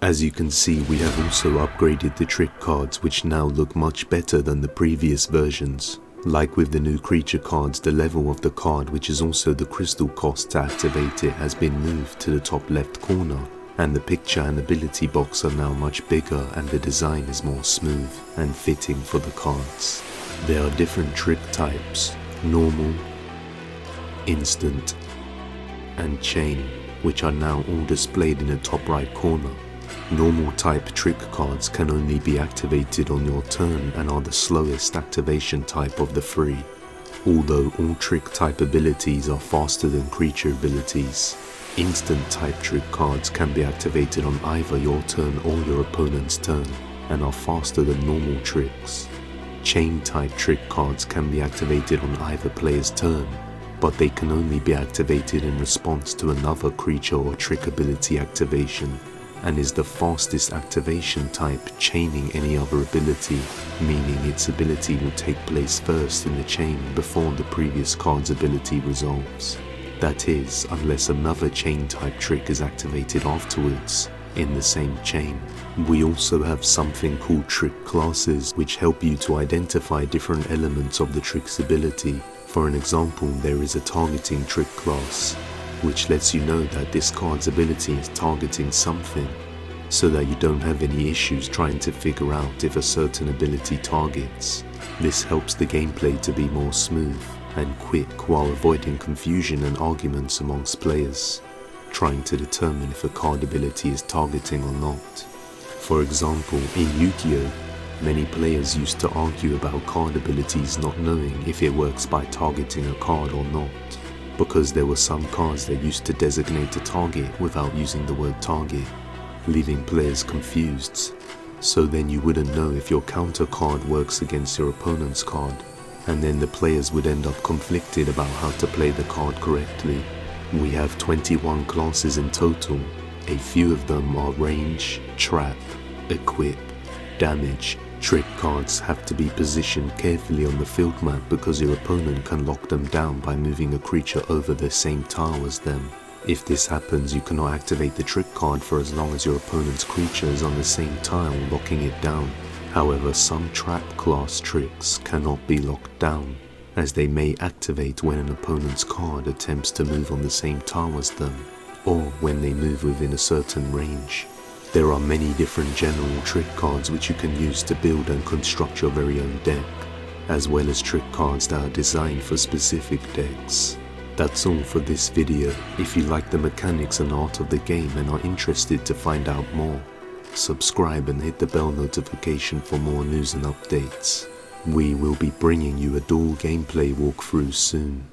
As you can see, we have also upgraded the trick cards, which now look much better than the previous versions. Like with the new creature cards, the level of the card, which is also the crystal cost to activate it, has been moved to the top left corner, and the picture and ability box are now much bigger, and the design is more smooth and fitting for the cards. There are different trick types: normal, instant, and chain, which are now all displayed in the top right corner. Normal type trick cards can only be activated on your turn and are the slowest activation type of the three, although all trick type abilities are faster than creature abilities. Instant type trick cards can be activated on either your turn or your opponent's turn and are faster than normal tricks. Chain type trick cards can be activated on either player's turn, but they can only be activated in response to another creature or trick ability activation, and is the fastest activation type, chaining any other ability, meaning its ability will take place first in the chain before the previous card's ability resolves. That is, unless another chain type trick is activated afterwards in the same chain. We also have something called trick classes, which help you to identify different elements of the trick's ability. For an example, there is a targeting trick class, which lets you know that this card's ability is targeting something, so that you don't have any issues trying to figure out if a certain ability targets. This helps the gameplay to be more smooth and quick while avoiding confusion and arguments amongst players, trying to determine if a card ability is targeting or not. For example, in Yu-Gi-Oh! Many players used to argue about card abilities not knowing if it works by targeting a card or not, because there were some cards that used to designate a target without using the word target, leaving players confused. So then you wouldn't know if your counter card works against your opponent's card, and then the players would end up conflicted about how to play the card correctly. We have 21 classes in total. A few of them are range, trap, equip, damage. Trick cards have to be positioned carefully on the field map because your opponent can lock them down by moving a creature over the same tile as them. If this happens, you cannot activate the trick card for as long as your opponent's creature is on the same tile, locking it down. However, some trap class tricks cannot be locked down, as they may activate when an opponent's card attempts to move on the same tile as them, or when they move within a certain range. There are many different general trick cards which you can use to build and construct your very own deck, as well as trick cards that are designed for specific decks. That's all for this video. If you like the mechanics and art of the game and are interested to find out more, subscribe and hit the bell notification for more news and updates. We will be bringing you a dual gameplay walkthrough soon.